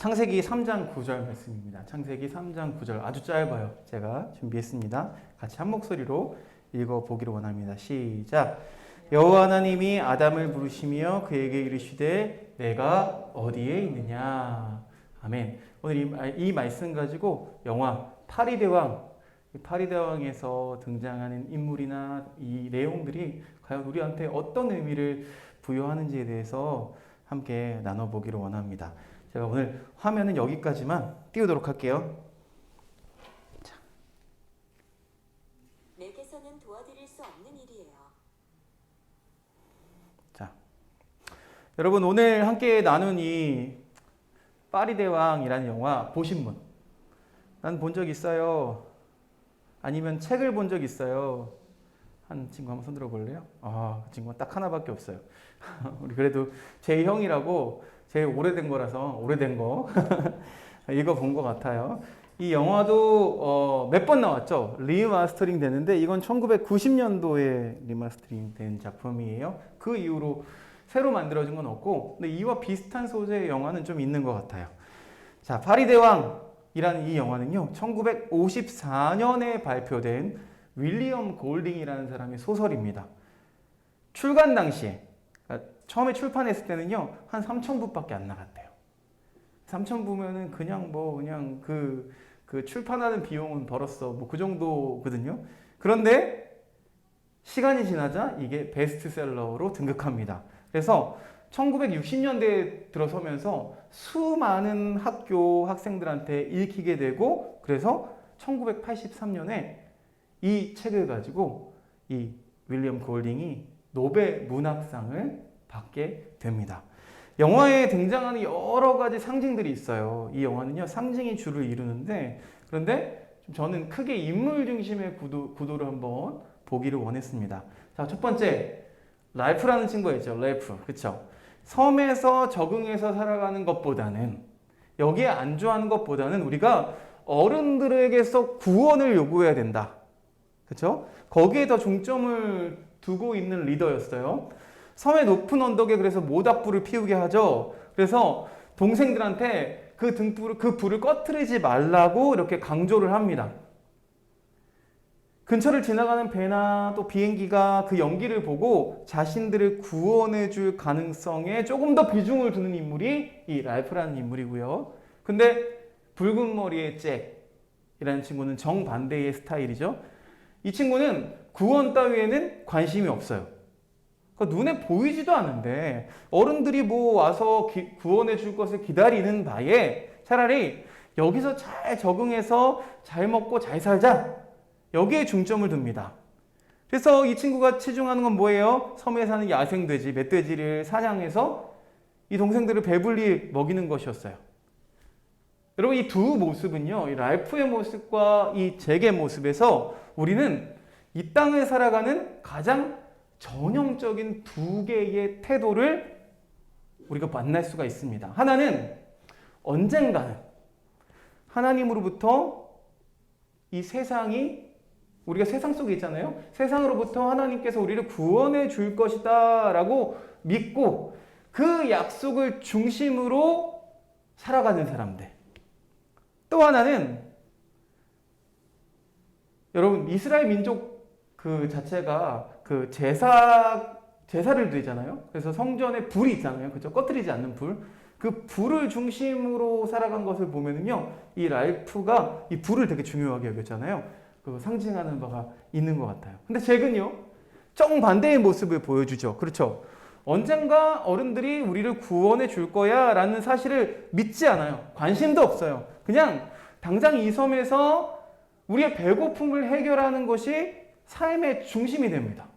창세기 3장 9절 말씀입니다. 창세기 3장 9절 아주 짧아요. 제가 준비했습니다. 같이 한 목소리로 읽어보기를 원합니다. 시작. 여호와 하나님이 아담을 부르시며 그에게 이르시되 내가 어디에 있느냐. 아멘. 오늘 이 말씀 가지고 영화 파리대왕, 파리대왕에서 등장하는 인물이나 이 내용들이 과연 우리한테 어떤 의미를 부여하는지에 대해서 함께 나눠보기를 원합니다. 제가 오늘 화면은 여기까지만 띄우도록 할게요. 자. 내게서는 도와드릴 수 없는 일이에요. 자, 여러분 오늘 함께 나눈 이 파리대왕이라는 영화 보신 분? 난 본 적 있어요. 아니면 책을 본 적 있어요. 한 친구 한번 손 들어볼래요? 그 친구가 딱 하나밖에 없어요. 우리 그래도 제 형이라고 제일 오래된 거라서 오래된 거 읽어본 것 같아요. 이 영화도 몇 번 나왔죠. 리마스터링 되는데 이건 1990년도에 리마스터링 된 작품이에요. 그 이후로 새로 만들어진 건 없고 근데 이와 비슷한 소재의 영화는 좀 있는 것 같아요. 자, 파리대왕이라는 이 영화는요 1954년에 발표된 윌리엄 골딩이라는 사람의 소설입니다. 출간 당시에 처음에 출판했을 때는요 한 3,000부밖에 안 나갔대요. 3,000부면은 그냥 그 출판하는 비용은 벌었어 뭐 그 정도거든요. 그런데 시간이 지나자 이게 베스트셀러로 등극합니다. 그래서 1960년대에 들어서면서 수많은 학교 학생들한테 읽히게 되고 그래서 1983년에 이 책을 가지고 이 윌리엄 골딩이 노벨 문학상을 받게 됩니다. 영화에 등장하는 여러 가지 상징들이 있어요. 이 영화는요, 상징이 주를 이루는데, 그런데 저는 크게 인물 중심의 구도를 한번 보기를 원했습니다. 자, 첫 번째, 랄프라는 친구가 있죠. 랄프. 그쵸? 섬에서 적응해서 살아가는 것보다는, 여기에 안주하는 것보다는 우리가 어른들에게서 구원을 요구해야 된다. 그쵸? 거기에 더 중점을 두고 있는 리더였어요. 섬의 높은 언덕에 그래서 모닥불을 피우게 하죠. 그래서 동생들한테 그 불을 꺼트리지 말라고 이렇게 강조를 합니다. 근처를 지나가는 배나 또 비행기가 그 연기를 보고 자신들을 구원해 줄 가능성에 조금 더 비중을 두는 인물이 이 랄프라는 인물이고요. 근데 붉은 머리의 잭이라는 친구는 정반대의 스타일이죠. 이 친구는 구원 따위에는 관심이 없어요. 그러니까 눈에 보이지도 않는데 어른들이 뭐 와서 구원해 줄 것을 기다리는 바에 차라리 여기서 잘 적응해서 잘 먹고 잘 살자. 여기에 중점을 둡니다. 그래서 이 친구가 치중하는 건 뭐예요? 섬에 사는 야생돼지, 멧돼지를 사냥해서 이 동생들을 배불리 먹이는 것이었어요. 여러분 이 두 모습은요, 이 랄프의 모습과 이 잭의 모습에서 우리는 이 땅을 살아가는 가장 전형적인 두 개의 태도를 우리가 만날 수가 있습니다. 하나는 언젠가는 하나님으로부터 이 세상이 우리가 세상 속에 있잖아요. 세상으로부터 하나님께서 우리를 구원해 줄 것이다 라고 믿고 그 약속을 중심으로 살아가는 사람들. 또 하나는 여러분 이스라엘 민족 그 자체가 그 제사를 드리잖아요. 그래서 성전에 불이 있잖아요. 그죠? 꺼뜨리지 않는 불. 그 불을 중심으로 살아간 것을 보면은요, 이 랄프가 이 불을 되게 중요하게 여겼잖아요. 그 상징하는 바가 있는 것 같아요. 근데 잭은요, 정반대의 모습을 보여주죠. 그렇죠? 언젠가 어른들이 우리를 구원해 줄 거야 라는 사실을 믿지 않아요. 관심도 없어요. 그냥 당장 이 섬에서 우리의 배고픔을 해결하는 것이 삶의 중심이 됩니다.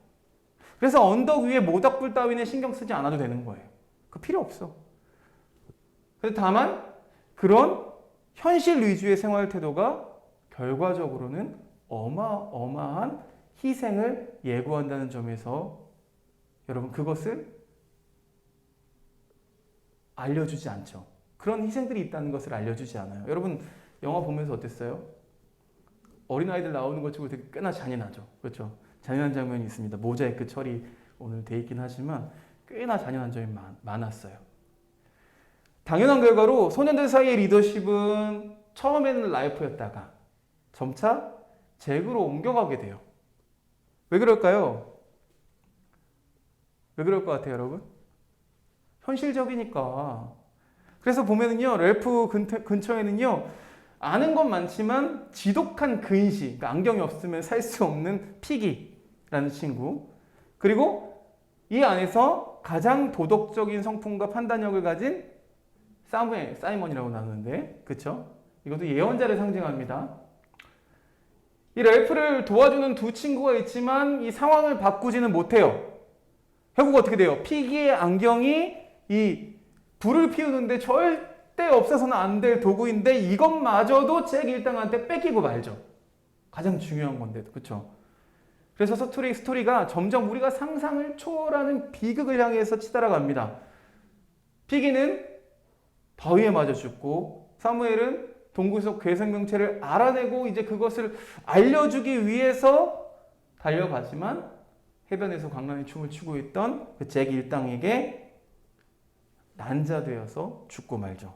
그래서 언덕 위에 모닥불 따위는 신경 쓰지 않아도 되는 거예요. 그 필요 없어. 그런데 다만 그런 현실 위주의 생활 태도가 결과적으로는 어마어마한 희생을 예고한다는 점에서 여러분 그것을 알려주지 않죠. 그런 희생들이 있다는 것을 알려주지 않아요. 여러분 영화 보면서 어땠어요? 어린아이들 나오는 것 치고 되게 꽤나 잔인하죠. 그렇죠? 잔인한 장면이 있습니다. 모자이크 처리 오늘 돼 있긴 하지만 꽤나 잔인한 점이 많았어요. 당연한 결과로 소년들 사이의 리더십은 처음에는 라이프였다가 점차 잭으로 옮겨가게 돼요. 왜 그럴까요? 왜 그럴 것 같아요, 여러분? 현실적이니까. 그래서 보면은요, 랄프 근처에는요, 아는 건 많지만 지독한 근시, 그러니까 안경이 없으면 살 수 없는 피기라는 친구, 그리고 이 안에서 가장 도덕적인 성품과 판단력을 가진 사이먼이라고 나누는데, 그쵸? 이것도 예언자를 상징합니다. 이 랄프를 도와주는 두 친구가 있지만 이 상황을 바꾸지는 못해요. 결국 어떻게 돼요? 피기의 안경이 이 불을 피우는데 절대 없어서는 안 될 도구인데 이것마저도 잭 일당한테 뺏기고 말죠. 가장 중요한 건데, 그렇죠? 그래서 스토리가 점점 우리가 상상을 초월하는 비극을 향해서 치달아갑니다. 피기는 바위에 맞아 죽고 사무엘은 동굴 속 괴생명체를 알아내고 이제 그것을 알려주기 위해서 달려가지만 해변에서 광란의 춤을 추고 있던 그 잭 일당에게 난자되어서 죽고 말죠.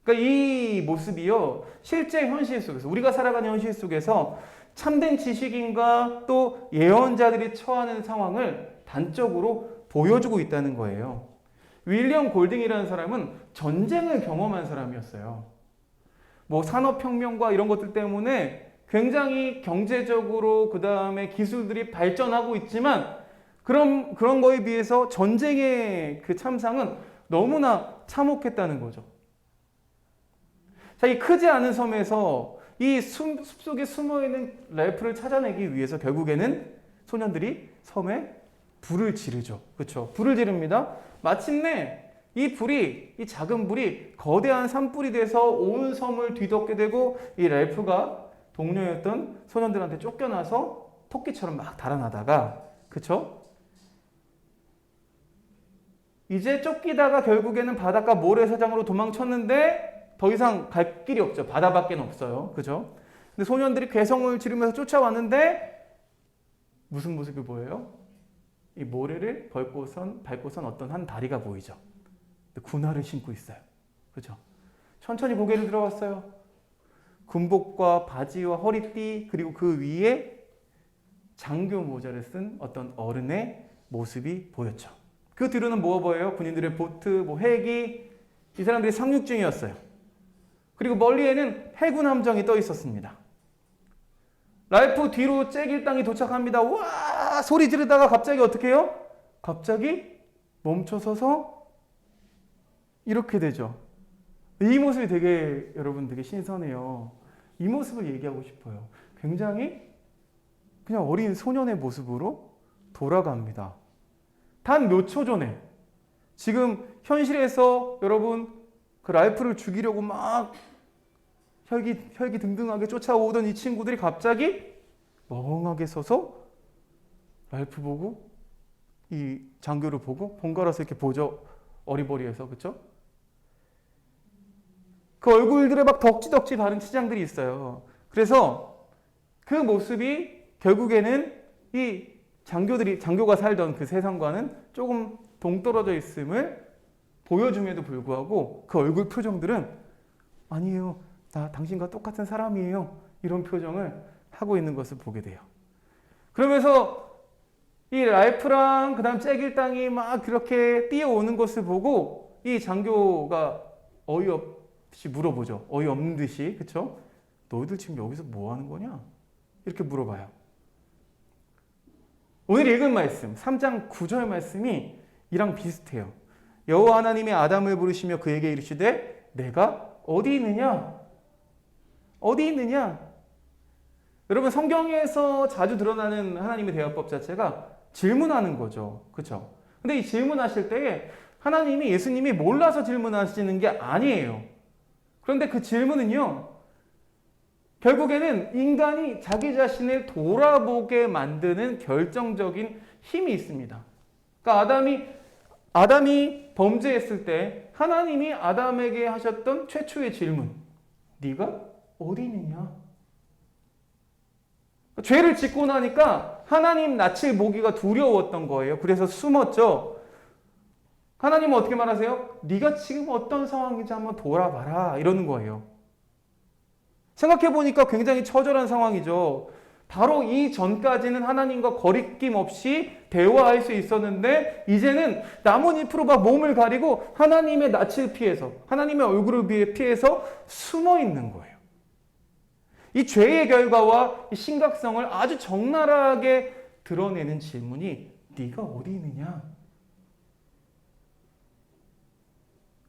그러니까 이 모습이요, 실제 현실 속에서, 우리가 살아가는 현실 속에서 참된 지식인과 또 예언자들이 처하는 상황을 단적으로 보여주고 있다는 거예요. 윌리엄 골딩이라는 사람은 전쟁을 경험한 사람이었어요. 뭐 산업혁명과 이런 것들 때문에 굉장히 경제적으로 그 다음에 기술들이 발전하고 있지만 그런 거에 비해서 전쟁의 그 참상은 너무나 참혹했다는 거죠. 자, 이 크지 않은 섬에서 이 숲속에 숨어있는 랄프를 찾아내기 위해서 결국에는 소년들이 섬에 불을 지르죠. 그렇죠? 불을 지릅니다. 마침내 이 작은 불이 거대한 산불이 돼서 온 섬을 뒤덮게 되고 이 랄프가 동료였던 소년들한테 쫓겨나서 토끼처럼 막 달아나다가, 그쵸? 이제 쫓기다가 결국에는 바닷가 모래사장으로 도망쳤는데 더 이상 갈 길이 없죠. 바다밖에 없어요. 그죠? 근데 소년들이 괴성을 지르면서 쫓아왔는데 무슨 모습이 보여요? 이 모래를 밟고선 어떤 한 다리가 보이죠. 군화를 신고 있어요. 그죠? 천천히 고개를 들어갔어요. 군복과 바지와 허리띠 그리고 그 위에 장교 모자를 쓴 어떤 어른의 모습이 보였죠. 그 뒤로는 뭐가 보여요? 군인들의 보트, 헬기, 이 사람들이 상륙 중이었어요. 그리고 멀리에는 해군 함정이 떠 있었습니다. 랄프 뒤로 잭 일당이 도착합니다. 와! 소리 지르다가 갑자기 어떻게 해요? 갑자기 멈춰서서 이렇게 되죠. 이 모습이 여러분 되게 신선해요. 이 모습을 얘기하고 싶어요. 굉장히 그냥 어린 소년의 모습으로 돌아갑니다. 단 몇 초 전에 지금 현실에서 여러분 그 랄프를 죽이려고 막 혈기등등하게 쫓아오던 이 친구들이 갑자기 멍하게 서서 랄프 보고 이 장교를 보고 번갈아서 이렇게 보죠. 어리버리해서. 그렇죠? 그 얼굴들에 막 덕지덕지 바른 치장들이 있어요. 그래서 그 모습이 결국에는 이 장교가 살던 그 세상과는 조금 동떨어져 있음을 보여줌에도 불구하고 그 얼굴 표정들은 아니에요. 나 당신과 똑같은 사람이에요. 이런 표정을 하고 있는 것을 보게 돼요. 그러면서 이 랄프랑 그 다음 잭 일당이 막 그렇게 뛰어오는 것을 보고 이 장교가 어이없이 물어보죠. 어이없는 듯이. 그쵸? 너희들 지금 여기서 뭐 하는 거냐? 이렇게 물어봐요. 오늘 읽은 말씀 3장 9절 말씀이 이랑 비슷해요. 여호와 하나님이 아담을 부르시며 그에게 이르시되 내가 어디 있느냐? 어디 있느냐? 여러분 성경에서 자주 드러나는 하나님의 대화법 자체가 질문하는 거죠. 그렇죠? 근데 이 질문하실 때에 하나님이 예수님이 몰라서 질문하시는 게 아니에요. 그런데 그 질문은요. 결국에는 인간이 자기 자신을 돌아보게 만드는 결정적인 힘이 있습니다. 그러니까 아담이 범죄했을 때 하나님이 아담에게 하셨던 최초의 질문. 네가 어디 있느냐? 죄를 짓고 나니까 하나님 낯을 보기가 두려웠던 거예요. 그래서 숨었죠. 하나님은 어떻게 말하세요? 네가 지금 어떤 상황인지 한번 돌아봐라 이러는 거예요. 생각해보니까 굉장히 처절한 상황이죠. 바로 이 전까지는 하나님과 거리낌 없이 대화할 수 있었는데 이제는 나뭇잎으로 막 몸을 가리고 하나님의 낯을 피해서 하나님의 얼굴을 피해서 숨어 있는 거예요. 이 죄의 결과와 이 심각성을 아주 적나라하게 드러내는 질문이 네가 어디 있느냐?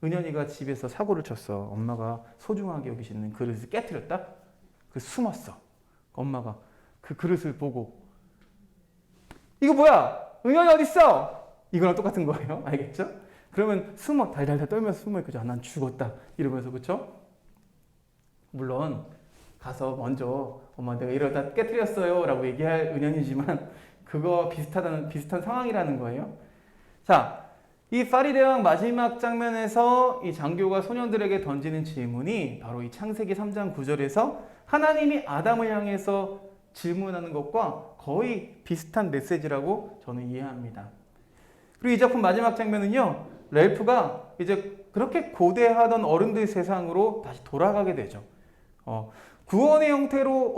은연이가 집에서 사고를 쳤어. 엄마가 소중하게 여기시는 그릇을 깨트렸다? 그 숨었어. 엄마가 그 그릇을 보고 이거 뭐야? 은연이 어딨어? 이거랑 똑같은 거예요. 알겠죠? 그러면 숨어 달달달 떨면서 숨어 있고 난 죽었다 이러면서 그쵸? 물론 가서 먼저 엄마 내가 이러다 깨트렸어요 라고 얘기할 은연이지만 그거 비슷한 상황이라는 거예요. 자, 이 파리대왕 마지막 장면에서 이 장교가 소년들에게 던지는 질문이 바로 이 창세기 3장 9절에서 하나님이 아담을 향해서 질문하는 것과 거의 비슷한 메시지라고 저는 이해합니다. 그리고 이 작품 마지막 장면은요, 렐프가 이제 그렇게 고대하던 어른들 세상으로 다시 돌아가게 되죠. 구원의 형태로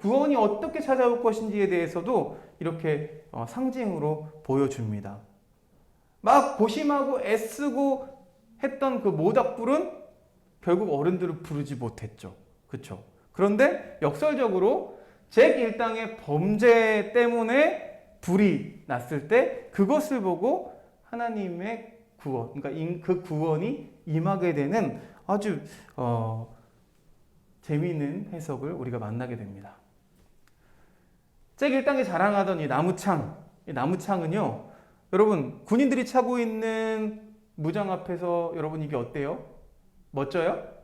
구원이 어떻게 찾아올 것인지에 대해서도 이렇게 상징으로 보여줍니다. 막 고심하고 애쓰고 했던 그 모닥불은 결국 어른들을 부르지 못했죠. 그렇죠? 그런데 역설적으로 잭 일당의 범죄 때문에 불이 났을 때 그것을 보고 하나님의 구원, 그러니까 그 구원이 임하게 되는 아주 재미있는 해석을 우리가 만나게 됩니다. 잭 일당이 자랑하던 이 나무창은요, 여러분 군인들이 차고 있는 무장 앞에서 여러분 이게 어때요? 멋져요?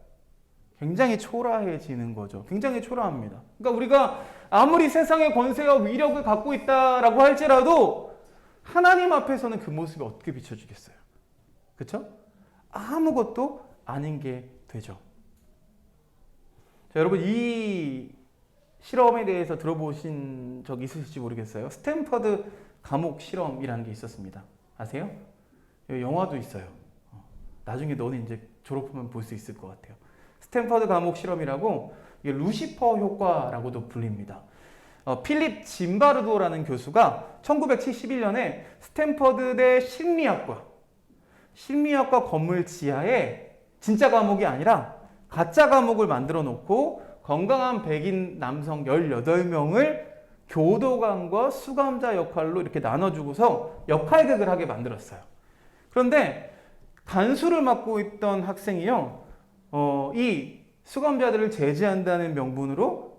굉장히 초라해지는 거죠. 굉장히 초라합니다. 그러니까 우리가 아무리 세상의 권세와 위력을 갖고 있다라고 할지라도 하나님 앞에서는 그 모습이 어떻게 비춰지겠어요? 그렇죠? 아무것도 아닌 게 되죠. 자, 여러분 이 실험에 대해서 들어보신 적 있으실지 모르겠어요. 스탠퍼드 감옥 실험이라는 게 있었습니다. 아세요? 영화도 있어요. 나중에 너는 이제 졸업하면 볼 수 있을 것 같아요. 스탠퍼드 감옥 실험이라고 이게 루시퍼 효과라고도 불립니다. 필립 짐바르도라는 교수가 1971년에 스탠퍼드대 심리학과 건물 지하에 진짜 감옥이 아니라 가짜 감옥을 만들어 놓고 건강한 백인 남성 18명을 교도관과 수감자 역할로 이렇게 나눠주고서 역할극을 하게 만들었어요. 그런데 간수를 맡고 있던 학생이요, 이 수감자들을 제지한다는 명분으로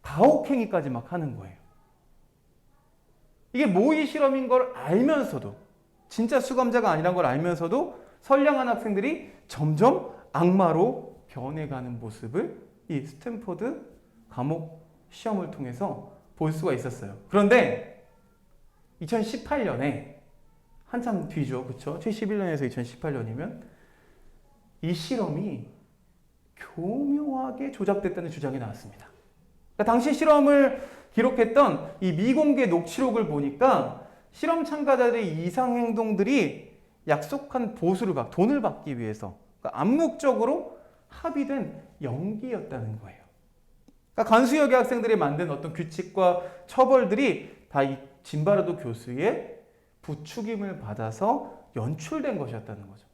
가혹행위까지 막 하는 거예요. 이게 모의 실험인 걸 알면서도, 진짜 수감자가 아니란 걸 알면서도 선량한 학생들이 점점 악마로 변해가는 모습을 이 스탠퍼드 감옥 시험을 통해서 볼 수가 있었어요. 그런데 2018년에 한참 뒤죠. 그렇죠? 71년에서 2018년이면 이 실험이 교묘하게 조작됐다는 주장이 나왔습니다. 그러니까 당시 실험을 기록했던 이 미공개 녹취록을 보니까 실험 참가자들의 이상 행동들이 약속한 보수를 돈을 받기 위해서 그러니까 암묵적으로 합의된 연기였다는 거예요. 그러니까 간수역의 학생들이 만든 어떤 규칙과 처벌들이 다 이 짐바르도 교수의 부추김을 받아서 연출된 것이었다는 거죠.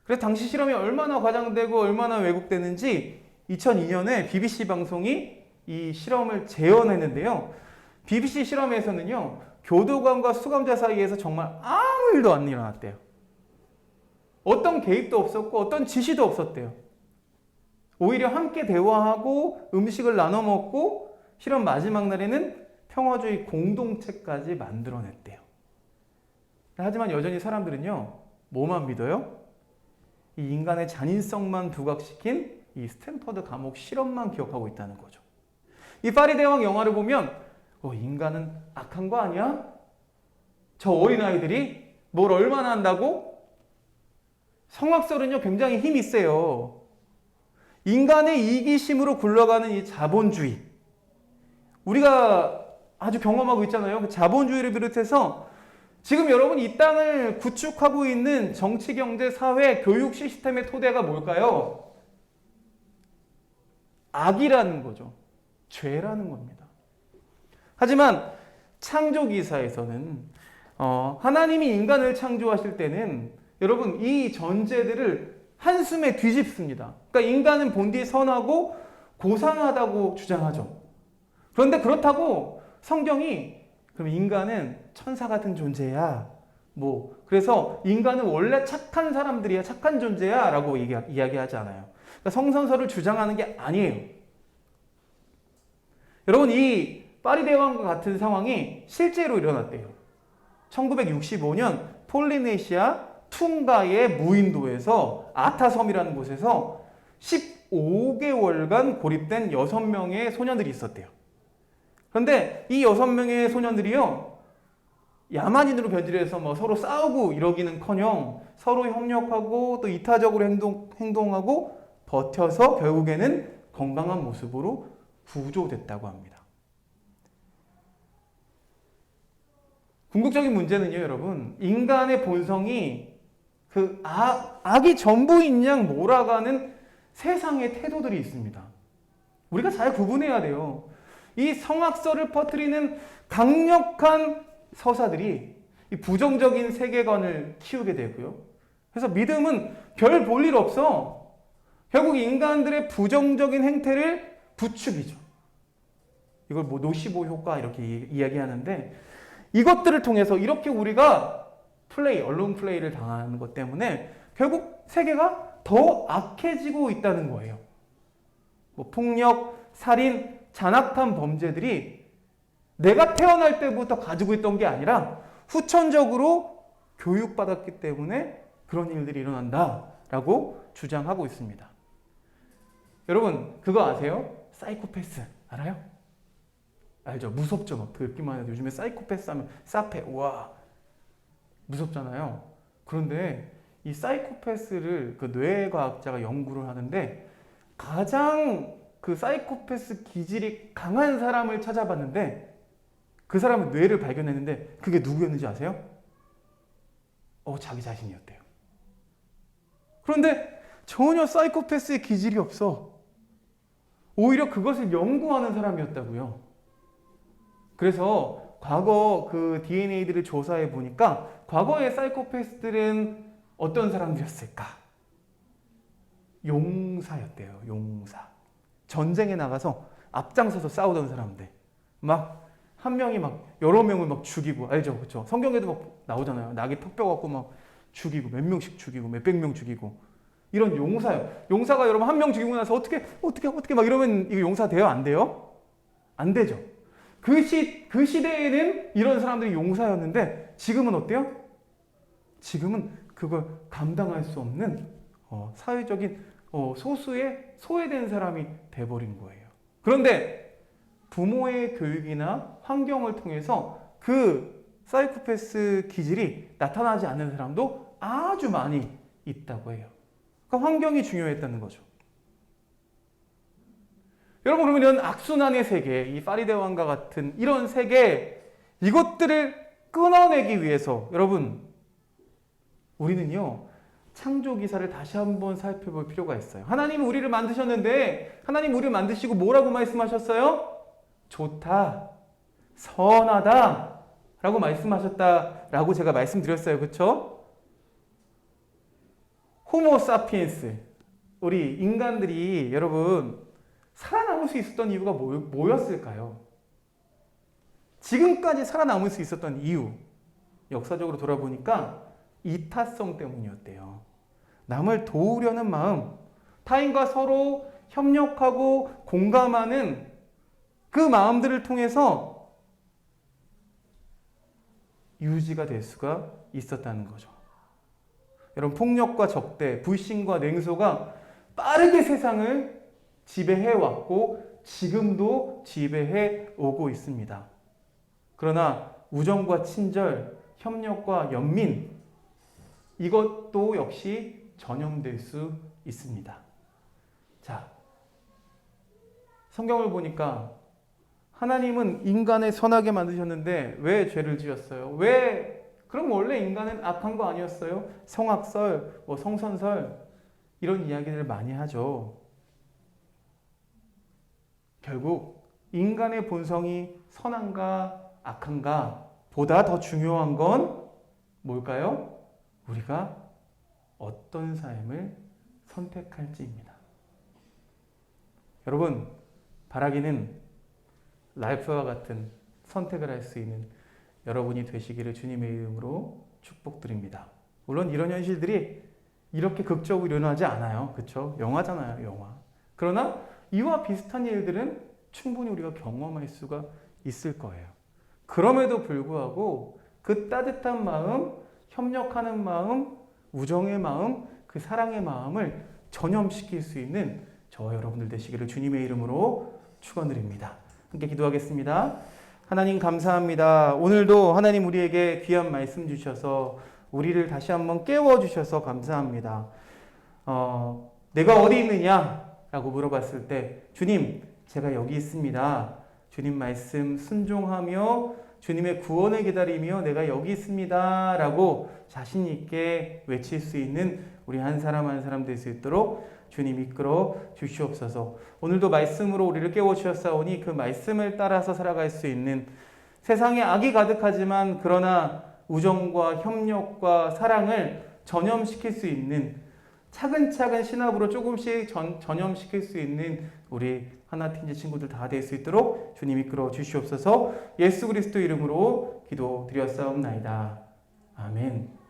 그래서 당시 실험이 얼마나 과장되고 얼마나 왜곡되는지 2002년에 BBC 방송이 이 실험을 재현했는데요. BBC 실험에서는요, 교도관과 수감자 사이에서 정말 아무 일도 안 일어났대요. 어떤 개입도 없었고 어떤 지시도 없었대요. 오히려 함께 대화하고 음식을 나눠 먹고 실험 마지막 날에는 평화주의 공동체까지 만들어냈대요. 하지만 여전히 사람들은요, 뭐만 믿어요? 이 인간의 잔인성만 부각시킨 이 스탠퍼드 감옥 실험만 기억하고 있다는 거죠. 이 파리대왕 영화를 보면 인간은 악한 거 아니야? 저 어린아이들이 뭘 얼마나 한다고? 성악설은요, 굉장히 힘이 세요. 인간의 이기심으로 굴러가는 이 자본주의, 우리가 아주 경험하고 있잖아요. 그 자본주의를 비롯해서 지금 여러분 이 땅을 구축하고 있는 정치, 경제, 사회, 교육 시스템의 토대가 뭘까요? 악이라는 거죠. 죄라는 겁니다. 하지만 창조기사에서는 하나님이 인간을 창조하실 때는 여러분 이 전제들을 한숨에 뒤집습니다. 그러니까 인간은 본디 선하고 고상하다고 주장하죠. 그런데 그렇다고 성경이 그럼 인간은 천사 같은 존재야. 그래서 인간은 원래 착한 사람들이야, 착한 존재야 라고 이야기하지 않아요. 그러니까 성선설을 주장하는 게 아니에요. 여러분 이 파리대왕과 같은 상황이 실제로 일어났대요. 1965년 폴리네시아 퉁가의 무인도에서 아타섬이라는 곳에서 15개월간 고립된 6명의 소년들이 있었대요. 그런데 이 6명의 소년들이요, 야만인으로 변질해서 서로 싸우고 이러기는커녕 서로 협력하고 또 이타적으로 행동하고 버텨서 결국에는 건강한 모습으로 구조됐다고 합니다. 궁극적인 문제는요, 여러분, 인간의 본성이 그 악이 전부인 양 몰아가는 세상의 태도들이 있습니다. 우리가 잘 구분해야 돼요. 이 성악설을 퍼뜨리는 강력한 서사들이 이 부정적인 세계관을 키우게 되고요. 그래서 믿음은 별 볼 일 없어. 결국 인간들의 부정적인 행태를 부추기죠. 이걸 노시보 효과 이렇게 이야기하는데, 이것들을 통해서 이렇게 우리가 언론 플레이를 당하는 것 때문에 결국 세계가 더 악해지고 있다는 거예요. 폭력, 살인, 잔악한 범죄들이 내가 태어날 때부터 가지고 있던 게 아니라 후천적으로 교육받았기 때문에 그런 일들이 일어난다라고 주장하고 있습니다. 여러분 그거 아세요? 사이코패스 알아요? 알죠? 무섭죠? 막 듣기만 해도 요즘에 사이코패스 하면 사페, 우와 무섭잖아요. 그런데 이 사이코패스를 그 뇌과학자가 연구를 하는데 가장 그 사이코패스 기질이 강한 사람을 찾아봤는데 그 사람의 뇌를 발견했는데 그게 누구였는지 아세요? 자기 자신이었대요. 그런데 전혀 사이코패스의 기질이 없어. 오히려 그것을 연구하는 사람이었다고요. 그래서 과거 그 DNA들을 조사해 보니까 과거의 사이코패스들은 어떤 사람들이었을까? 용사였대요. 용사. 전쟁에 나가서 앞장서서 싸우던 사람들. 한 명이 여러 명을 죽이고, 알죠? 그렇죠? 성경에도 나오잖아요. 낙이 턱 뼈갖고 죽이고, 몇 명씩 죽이고, 몇백 명 죽이고. 이런 용사요. 용사가 여러분 한 명 죽이고 나서 어떻게 이러면 이거 용사 돼요? 안 돼요? 안 되죠. 그 시대에는 이런 사람들이 용사였는데 지금은 어때요? 지금은 그걸 감당할 수 없는 사회적인 소수의 소외된 사람이 돼버린 거예요. 그런데 부모의 교육이나 환경을 통해서 그 사이코패스 기질이 나타나지 않는 사람도 아주 많이 있다고 해요. 그러니까 환경이 중요했다는 거죠. 여러분 그러면 이런 악순환의 세계, 이 파리대왕과 같은 이런 세계, 이것들을 끊어내기 위해서 여러분 우리는요 창조기사를 다시 한번 살펴볼 필요가 있어요. 하나님은 우리를 만드셨는데 하나님 우리를 만드시고 뭐라고 말씀하셨어요? 좋다, 선하다 라고 말씀하셨다라고 제가 말씀드렸어요. 그렇죠? 호모사피엔스, 우리 인간들이 여러분 살아남을 수 있었던 이유가 뭐였을까요? 지금까지 살아남을 수 있었던 이유, 역사적으로 돌아보니까 이타성 때문이었대요. 남을 도우려는 마음, 타인과 서로 협력하고 공감하는 그 마음들을 통해서 유지가 될 수가 있었다는 거죠. 여러분 폭력과 적대, 불신과 냉소가 빠르게 세상을 지배해왔고 지금도 지배해 오고 있습니다. 그러나 우정과 친절, 협력과 연민, 이것도 역시 전염될 수 있습니다. 자, 성경을 보니까 하나님은 인간을 선하게 만드셨는데 왜 죄를 지었어요? 왜 그럼 원래 인간은 악한 거 아니었어요? 성악설, 뭐 성선설 이런 이야기들을 많이 하죠. 결국 인간의 본성이 선한가 악한가 보다 더 중요한 건 뭘까요? 우리가 어떤 삶을 선택할지입니다. 여러분, 바라기는 라이프와 같은 선택을 할 수 있는 여러분이 되시기를 주님의 이름으로 축복드립니다. 물론 이런 현실들이 이렇게 극적으로 일어나지 않아요. 그렇죠? 영화잖아요, 영화. 그러나 이와 비슷한 일들은 충분히 우리가 경험할 수가 있을 거예요. 그럼에도 불구하고 그 따뜻한 마음, 협력하는 마음, 우정의 마음, 그 사랑의 마음을 전염시킬 수 있는 저와 여러분들 되시기를 주님의 이름으로 축원드립니다. 함께 기도하겠습니다. 하나님 감사합니다. 오늘도 하나님 우리에게 귀한 말씀 주셔서 우리를 다시 한번 깨워주셔서 감사합니다. 내가 어디 있느냐? 라고 물어봤을 때 주님, 제가 여기 있습니다. 주님 말씀 순종하며 주님의 구원을 기다리며 내가 여기 있습니다. 라고 자신 있게 외칠 수 있는 우리 한 사람 한 사람 될 수 있도록 주님 이끌어 주시옵소서. 오늘도 말씀으로 우리를 깨워주셨사오니 그 말씀을 따라서 살아갈 수 있는 세상에 악이 가득하지만 그러나 우정과 협력과 사랑을 전염시킬 수 있는 차근차근 신압으로 조금씩 전염시킬 수 있는 우리 하나팀즈 친구들 다 될 수 있도록 주님 이끌어 주시옵소서. 예수 그리스도 이름으로 기도드렸사옵나이다. 아멘.